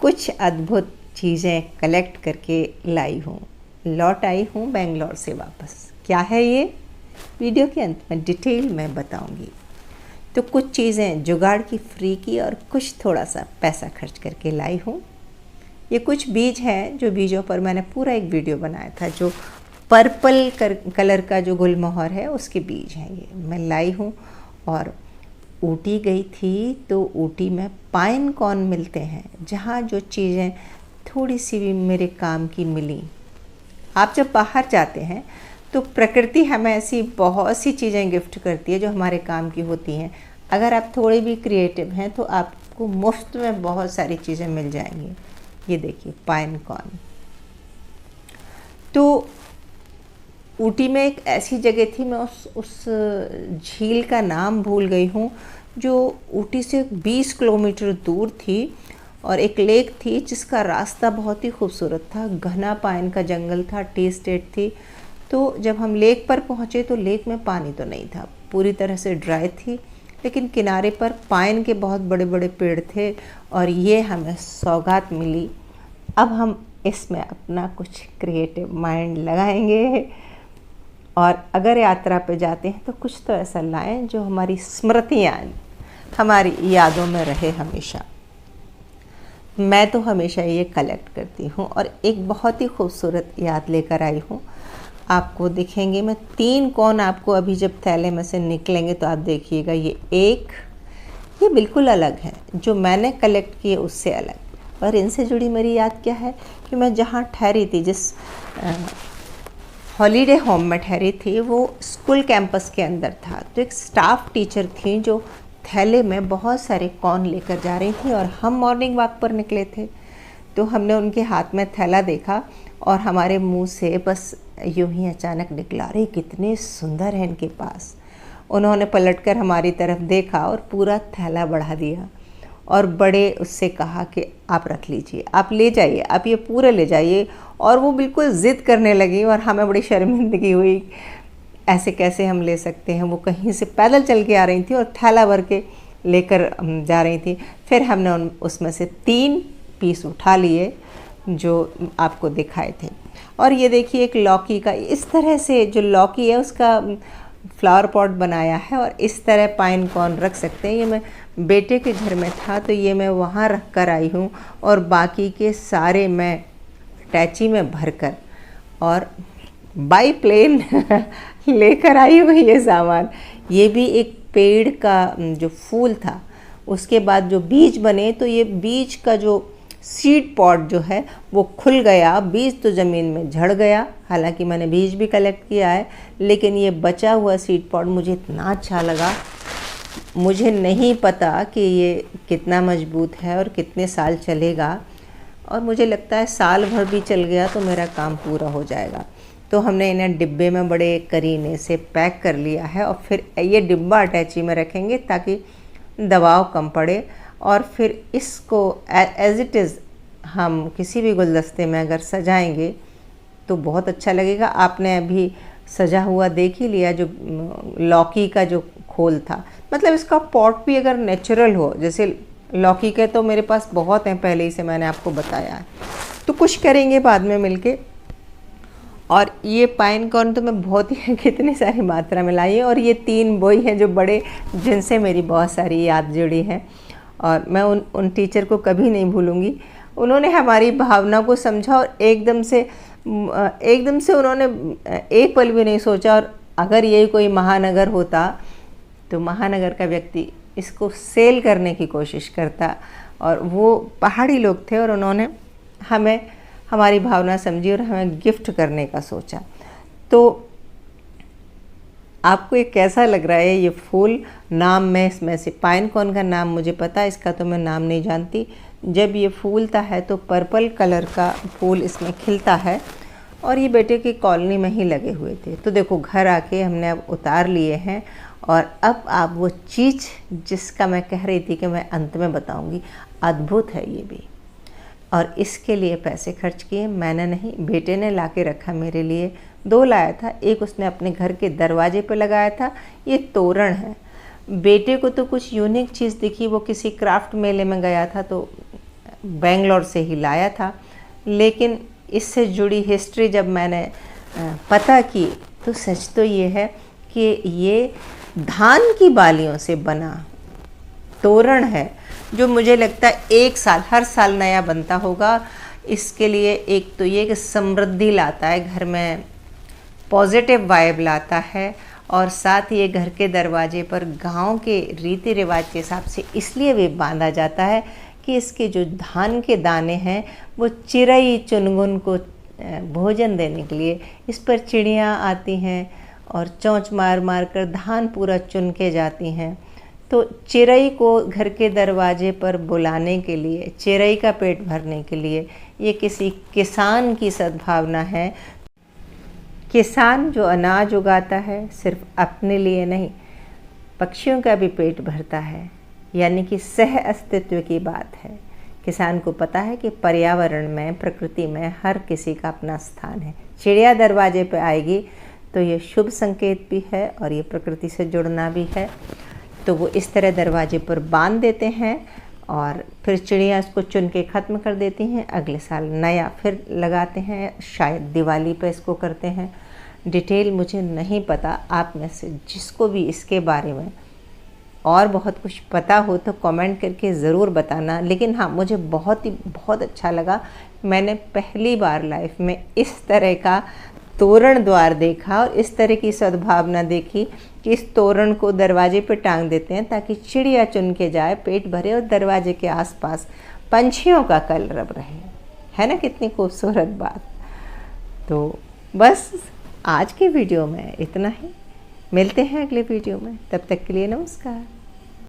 कुछ अद्भुत चीज़ें कलेक्ट करके लाई हूँ। लौट आई हूँ बेंगलोर से वापस। क्या है ये, वीडियो के अंत में डिटेल में बताऊँगी। तो कुछ चीज़ें जुगाड़ की फ्री की और कुछ थोड़ा सा पैसा खर्च करके लाई हूँ। ये कुछ बीज हैं जो बीजों पर मैंने पूरा एक वीडियो बनाया था। जो पर्पल कलर का जो गुलमोहर है उसके बीज हैं ये मैं लाई हूँ। और ऊटी गई थी तो ऊटी में पाइन कॉर्न मिलते हैं, जहाँ जो चीज़ें थोड़ी सी भी मेरे काम की मिली। आप जब बाहर जाते हैं तो प्रकृति हमें ऐसी बहुत सी चीज़ें गिफ्ट करती है जो हमारे काम की होती हैं। अगर आप थोड़े भी क्रिएटिव हैं तो आपको मुफ्त में बहुत सारी चीज़ें मिल जाएंगी। ये देखिए पाइन कॉर्न। तो ऊटी में एक ऐसी जगह थी, मैं उस झील का नाम भूल गई हूँ, जो ऊटी से 20 किलोमीटर दूर थी। और एक लेक थी जिसका रास्ता बहुत ही खूबसूरत था। घना पाइन का जंगल था, टी एस्टेट थी। तो जब हम लेक पर पहुँचे तो लेक में पानी तो नहीं था, पूरी तरह से ड्राई थी, लेकिन किनारे पर पाइन के बहुत बड़े बड़े पेड़ थे और ये हमें सौगात मिली। अब हम इसमें अपना कुछ क्रिएटिव माइंड लगाएंगे और अगर यात्रा पे जाते हैं तो कुछ तो ऐसा लाएं जो हमारी स्मृतियाँ, हमारी यादों में रहे हमेशा। मैं तो हमेशा ये कलेक्ट करती हूँ और एक बहुत ही खूबसूरत याद लेकर आई हूँ। आपको दिखेंगे, मैं 3 कॉर्न आपको अभी जब थैले में से निकलेंगे तो आप देखिएगा। ये बिल्कुल अलग है, जो मैंने कलेक्ट किए उससे अलग। और इनसे जुड़ी मेरी याद क्या है कि मैं जहाँ ठहरी थी, जिस हॉलीडे होम में ठहरी थी, वो स्कूल कैंपस के अंदर था। तो एक स्टाफ टीचर थी जो थैले में बहुत सारे कॉर्न लेकर जा रही थी और हम मॉर्निंग वॉक पर निकले थे। तो हमने उनके हाथ में थैला देखा और हमारे मुंह से बस यूं ही अचानक निकला, अरे कितने सुंदर हैं इनके पास। उन्होंने पलटकर हमारी तरफ देखा और पूरा थैला बढ़ा दिया और बड़े उससे कहा कि आप रख लीजिए, आप ले जाइए, आप ये पूरे ले जाइए। और वो बिल्कुल ज़िद करने लगी और हमें बड़ी शर्मिंदगी हुई, ऐसे कैसे हम ले सकते हैं। वो कहीं से पैदल चल के आ रही थी और थैला भर के लेकर जा रही थी। फिर हमने उसमें से 3 पीस उठा लिए जो आपको दिखाए थे। और ये देखिए एक लौकी का, इस तरह से जो लौकी है उसका फ्लावर पॉट बनाया है और इस तरह पाइन कॉर्न रख सकते हैं। ये मैं बेटे के घर में था तो ये मैं वहाँ रख कर आई हूँ और बाकी के सारे मैं टैची में भरकर और बाई प्लेन लेकर आई हूँ ये सामान। ये भी एक पेड़ का जो फूल था उसके बाद जो बीज बने, तो ये बीज का जो सीड पॉट जो है वो खुल गया, बीज तो ज़मीन में झड़ गया। हालांकि मैंने बीज भी कलेक्ट किया है, लेकिन ये बचा हुआ सीड पॉट मुझे इतना अच्छा लगा। मुझे नहीं पता कि ये कितना मजबूत है और कितने साल चलेगा, और मुझे लगता है साल भर भी चल गया तो मेरा काम पूरा हो जाएगा। तो हमने इन्हें डिब्बे में बड़े करीने से पैक कर लिया है और फिर ये डिब्बा अटैची में रखेंगे ताकि दबाव कम पड़े। और फिर इसको एज इट इज़ हम किसी भी गुलदस्ते में अगर सजाएंगे तो बहुत अच्छा लगेगा। आपने अभी सजा हुआ देख ही लिया जो लौकी का जो खोल था। मतलब इसका पॉट भी अगर नेचुरल हो, जैसे लौकी के तो मेरे पास बहुत हैं पहले ही से, मैंने आपको बताया है। तो कुछ करेंगे बाद में मिलके। और ये पाइन कॉर्न तो मैं बहुत ही कितनी सारी मात्रा में लाई है। और ये 3 बोई हैं जो बड़े, जिनसे मेरी बहुत सारी याद जुड़ी है और मैं उन टीचर को कभी नहीं भूलूंगी। उन्होंने हमारी भावना को समझा और एकदम से उन्होंने एक पल भी नहीं सोचा। और अगर यही कोई महानगर होता तो महानगर का व्यक्ति इसको सेल करने की कोशिश करता। और वो पहाड़ी लोग थे और उन्होंने हमें हमारी भावना समझी और हमें गिफ्ट करने का सोचा। तो आपको ये कैसा लग रहा है ये फूल? नाम में इसमें से पाइन कॉर्न का नाम मुझे पता है, इसका तो मैं नाम नहीं जानती। जब ये फूलता है तो पर्पल कलर का फूल इसमें खिलता है और ये बेटे की कॉलोनी में ही लगे हुए थे। तो देखो घर आके हमने अब उतार लिए हैं और अब आप वो चीज़ जिसका मैं कह रही थी कि मैं अंत में बताऊंगी, अद्भुत है ये भी। और इसके लिए पैसे खर्च किए मैंने नहीं, बेटे ने ला के रखा मेरे लिए। 2 लाया था, एक उसने अपने घर के दरवाजे पे लगाया था। ये तोरण है। बेटे को तो कुछ यूनिक चीज़ दिखी, वो किसी क्राफ्ट मेले में गया था तो बेंगलोर से ही लाया था। लेकिन इससे जुड़ी हिस्ट्री जब मैंने पता की तो सच तो ये है कि ये धान की बालियों से बना तोरण है, जो मुझे लगता है एक साल, हर साल नया बनता होगा। इसके लिए एक तो ये कि समृद्धि लाता है, घर में पॉजिटिव वाइब लाता है, और साथ ही ये घर के दरवाजे पर गांव के रीति रिवाज के हिसाब से इसलिए भी बांधा जाता है कि इसके जो धान के दाने हैं वो चिड़ै चुनगुन को भोजन देने के लिए इस पर चिड़ियाँ आती हैं और चोंच मार मार कर धान पूरा चुन के जाती हैं। तो चिड़ै को घर के दरवाजे पर बुलाने के लिए, चिड़ै का पेट भरने के लिए, ये किसी किसान की सद्भावना है। किसान जो अनाज उगाता है सिर्फ अपने लिए नहीं, पक्षियों का भी पेट भरता है, यानी कि सह अस्तित्व की बात है। किसान को पता है कि पर्यावरण में, प्रकृति में हर किसी का अपना स्थान है। चिड़िया दरवाजे पे आएगी तो ये शुभ संकेत भी है और ये प्रकृति से जुड़ना भी है। तो वो इस तरह दरवाजे पर बांध देते हैं और फिर चिड़िया इसको चुन के ख़त्म कर देती हैं। अगले साल नया फिर लगाते हैं, शायद दिवाली पे इसको करते हैं। डिटेल मुझे नहीं पता, आप में से जिसको भी इसके बारे में और बहुत कुछ पता हो तो कमेंट करके ज़रूर बताना। लेकिन हाँ, मुझे बहुत अच्छा लगा। मैंने पहली बार लाइफ में इस तरह का तोरण द्वार देखा और इस तरह की सद्भावना देखी कि इस तोरण को दरवाजे पर टांग देते हैं ताकि चिड़िया चुन के जाए, पेट भरे और दरवाजे के आसपास पंछियों का कलरव रहे। है ना कितनी खूबसूरत बात। तो बस आज के वीडियो में इतना ही, मिलते हैं अगले वीडियो में, तब तक के लिए नमस्कार।